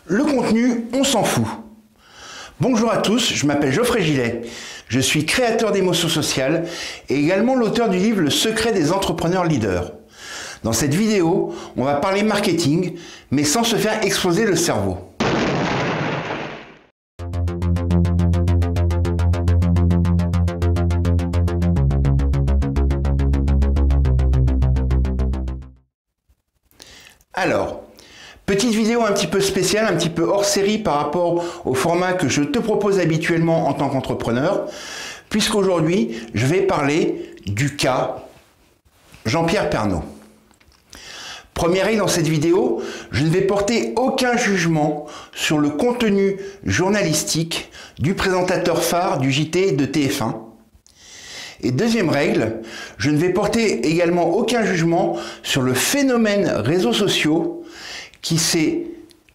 Le contenu, on s'en fout. Bonjour à tous, je m'appelle Geoffrey Gillet. Je suis créateur d'émotions sociales et également l'auteur du livre Le secret des entrepreneurs leaders. Dans cette vidéo, on va parler marketing, mais sans se faire exploser le cerveau. Alors, petite vidéo un petit peu spéciale, un petit peu hors série par rapport au format que je te propose habituellement en tant qu'entrepreneur, puisqu'aujourd'hui, je vais parler du cas Jean-Pierre Pernaut. Première règle dans cette vidéo, je ne vais porter aucun jugement sur le contenu journalistique du présentateur phare du JT de TF1. Et deuxième règle, je ne vais porter également aucun jugement sur le phénomène réseaux sociaux qui s'est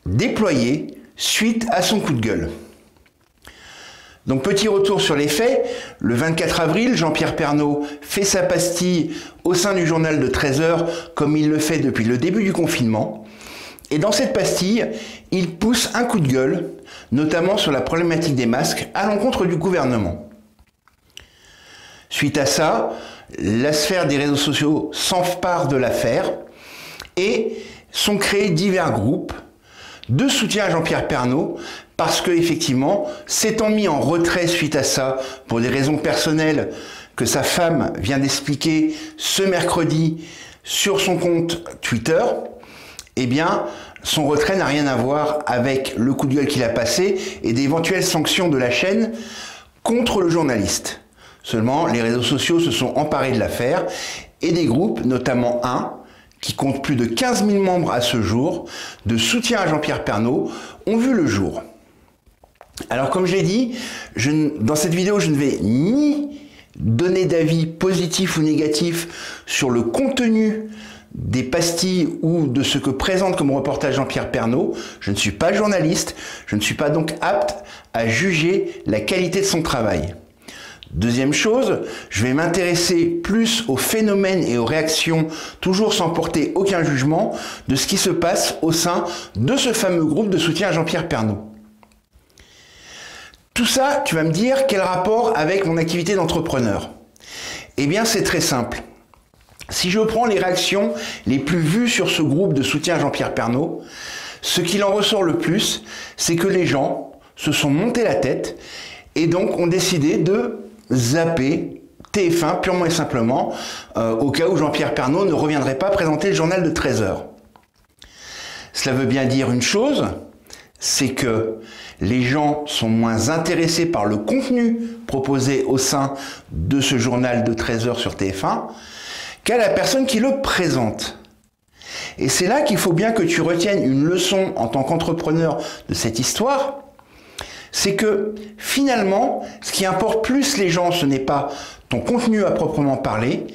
déployé suite à son coup de gueule. Donc petit retour sur les faits, le 24 avril, Jean-Pierre Pernaut fait sa pastille au sein du journal de 13h comme il le fait depuis le début du confinement. Et dans cette pastille, il pousse un coup de gueule, notamment sur la problématique des masques à l'encontre du gouvernement. Suite à ça, la sphère des réseaux sociaux s'empare de l'affaire et sont créés divers groupes de soutien à Jean-Pierre Pernaut parce que effectivement, s'étant mis en retrait suite à ça pour des raisons personnelles que sa femme vient d'expliquer ce mercredi sur son compte Twitter, eh bien, son retrait n'a rien à voir avec le coup de gueule qu'il a passé et d'éventuelles sanctions de la chaîne contre le journaliste. Seulement, les réseaux sociaux se sont emparés de l'affaire et des groupes, notamment un, qui compte plus de 15 000 membres à ce jour, de soutien à Jean-Pierre Pernaut, ont vu le jour. Alors comme je l'ai dit, dans cette vidéo, je ne vais ni donner d'avis positif ou négatif sur le contenu des pastilles ou de ce que présente comme reportage Jean-Pierre Pernaut. Je ne suis pas journaliste, je ne suis pas donc apte à juger la qualité de son travail. Deuxième chose, je vais m'intéresser plus aux phénomènes et aux réactions, toujours sans porter aucun jugement, de ce qui se passe au sein de ce fameux groupe de soutien à Jean-Pierre Pernaut. Tout ça, tu vas me dire, quel rapport avec mon activité d'entrepreneur? Eh bien, c'est très simple. Si je prends les réactions les plus vues sur ce groupe de soutien à Jean-Pierre Pernaut, ce qu'il en ressort le plus, c'est que les gens se sont montés la tête et donc ont décidé de zapper TF1 purement et simplement au cas où Jean-Pierre Pernaut ne reviendrait pas présenter le journal de 13h. Cela veut bien dire une chose, c'est que les gens sont moins intéressés par le contenu proposé au sein de ce journal de 13h sur TF1 qu'à la personne qui le présente. Et c'est là qu'il faut bien que tu retiennes une leçon en tant qu'entrepreneur de cette histoire, c'est que finalement, ce qui importe plus les gens, ce n'est pas ton contenu à proprement parler,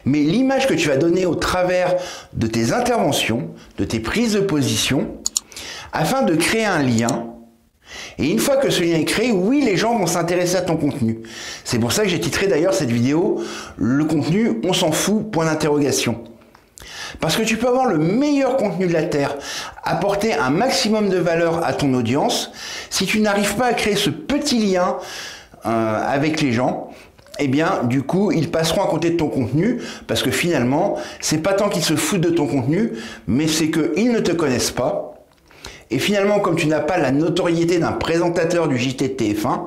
mais l'image que tu vas donner au travers de tes interventions, de tes prises de position, afin de créer un lien. Et une fois que ce lien est créé, oui, les gens vont s'intéresser à ton contenu. C'est pour ça que j'ai titré d'ailleurs cette vidéo « Le contenu, on s'en fout, point d'interrogation ». Parce que tu peux avoir le meilleur contenu de la Terre, apporter un maximum de valeur à ton audience, si tu n'arrives pas à créer ce petit lien avec les gens, eh bien, du coup, ils passeront à côté de ton contenu, parce que finalement, c'est pas tant qu'ils se foutent de ton contenu, mais c'est qu'ils ne te connaissent pas. Et finalement, comme tu n'as pas la notoriété d'un présentateur du JT de TF1,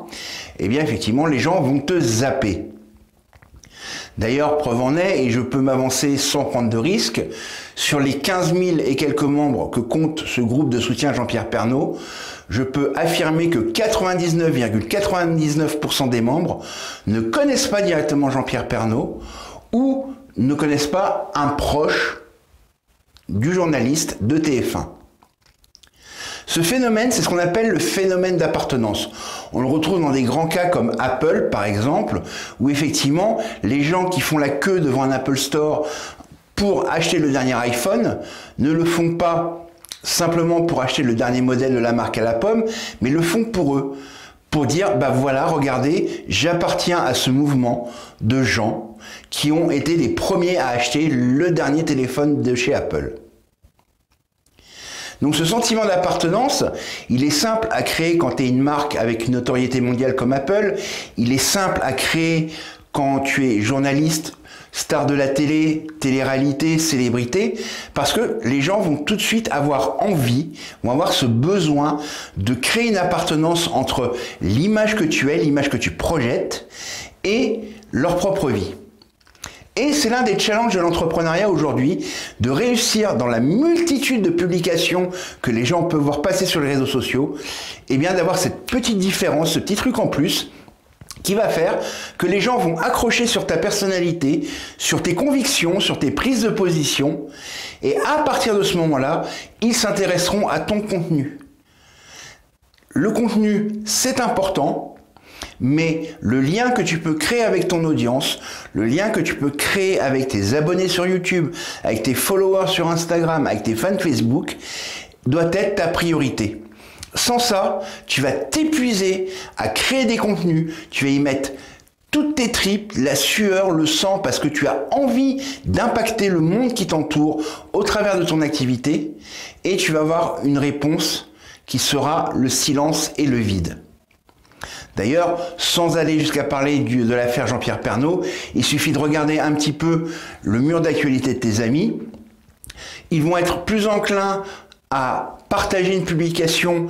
eh bien, effectivement, les gens vont te zapper. D'ailleurs, preuve en est, et je peux m'avancer sans prendre de risque, sur les 15 000 et quelques membres que compte ce groupe de soutien à Jean-Pierre Pernaut, je peux affirmer que 99,99% des membres ne connaissent pas directement Jean-Pierre Pernaut ou ne connaissent pas un proche du journaliste de TF1. Ce phénomène, c'est ce qu'on appelle le phénomène d'appartenance. On le retrouve dans des grands cas comme Apple, par exemple, où effectivement, les gens qui font la queue devant un Apple Store pour acheter le dernier iPhone ne le font pas simplement pour acheter le dernier modèle de la marque à la pomme, mais le font pour eux, pour dire, bah voilà, regardez, j'appartiens à ce mouvement de gens qui ont été les premiers à acheter le dernier téléphone de chez Apple. Donc ce sentiment d'appartenance, il est simple à créer quand tu es une marque avec une notoriété mondiale comme Apple. Il est simple à créer quand tu es journaliste, star de la télé, télé-réalité, célébrité, parce que les gens vont tout de suite avoir envie, vont avoir ce besoin de créer une appartenance entre l'image que tu es, l'image que tu projettes et leur propre vie. Et c'est l'un des challenges de l'entrepreneuriat aujourd'hui, de réussir dans la multitude de publications que les gens peuvent voir passer sur les réseaux sociaux, et bien d'avoir cette petite différence, ce petit truc en plus, qui va faire que les gens vont accrocher sur ta personnalité, sur tes convictions, sur tes prises de position, et à partir de ce moment-là, ils s'intéresseront à ton contenu. Le contenu, c'est important, mais le lien que tu peux créer avec ton audience, le lien que tu peux créer avec tes abonnés sur YouTube, avec tes followers sur Instagram, avec tes fans Facebook, doit être ta priorité. Sans ça, tu vas t'épuiser à créer des contenus, tu vas y mettre toutes tes tripes, la sueur, le sang, parce que tu as envie d'impacter le monde qui t'entoure au travers de ton activité, et tu vas avoir une réponse qui sera le silence et le vide. D'ailleurs, sans aller jusqu'à parler de l'affaire Jean-Pierre Pernaut, il suffit de regarder un petit peu le mur d'actualité de tes amis. Ils vont être plus enclins à partager une publication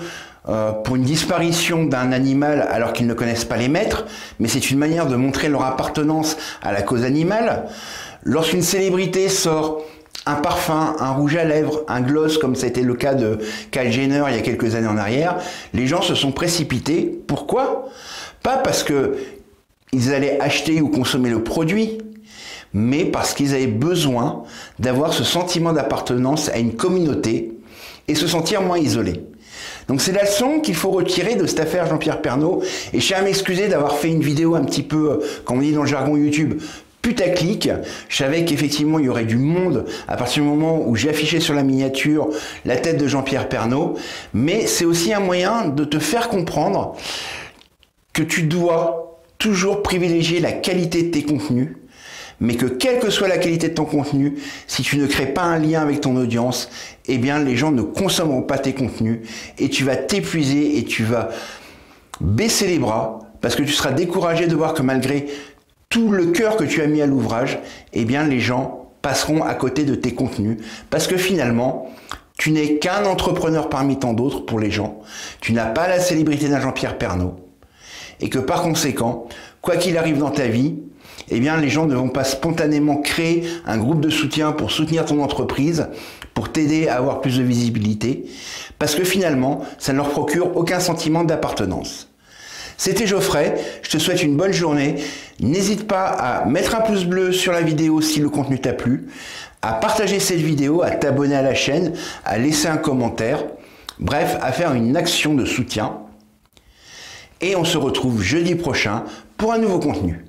pour une disparition d'un animal alors qu'ils ne connaissent pas les maîtres, mais c'est une manière de montrer leur appartenance à la cause animale. Lorsqu'une célébrité sort un parfum, un rouge à lèvres, un gloss, comme ça a été le cas de Kylie Jenner il y a quelques années en arrière, les gens se sont précipités. Pourquoi? Pas parce que ils allaient acheter ou consommer le produit, mais parce qu'ils avaient besoin d'avoir ce sentiment d'appartenance à une communauté et se sentir moins isolés. Donc c'est la leçon qu'il faut retirer de cette affaire Jean-Pierre Pernaut. Et je tiens à m'excuser d'avoir fait une vidéo un petit peu, comme on dit dans le jargon YouTube, putaclic. Je savais qu'effectivement il y aurait du monde à partir du moment où j'ai affiché sur la miniature la tête de Jean-Pierre Pernaut, mais c'est aussi un moyen de te faire comprendre que tu dois toujours privilégier la qualité de tes contenus, mais que quelle que soit la qualité de ton contenu, si tu ne crées pas un lien avec ton audience, eh bien les gens ne consommeront pas tes contenus et tu vas t'épuiser et tu vas baisser les bras parce que tu seras découragé de voir que malgré tout le cœur que tu as mis à l'ouvrage, eh bien les gens passeront à côté de tes contenus parce que finalement, tu n'es qu'un entrepreneur parmi tant d'autres pour les gens. Tu n'as pas la célébrité d'un Jean-Pierre Pernaut et que par conséquent, quoi qu'il arrive dans ta vie, eh bien les gens ne vont pas spontanément créer un groupe de soutien pour soutenir ton entreprise, pour t'aider à avoir plus de visibilité, parce que finalement, ça ne leur procure aucun sentiment d'appartenance. C'était Geoffrey, je te souhaite une bonne journée. N'hésite pas à mettre un pouce bleu sur la vidéo si le contenu t'a plu, à partager cette vidéo, à t'abonner à la chaîne, à laisser un commentaire, bref, à faire une action de soutien. Et on se retrouve jeudi prochain pour un nouveau contenu.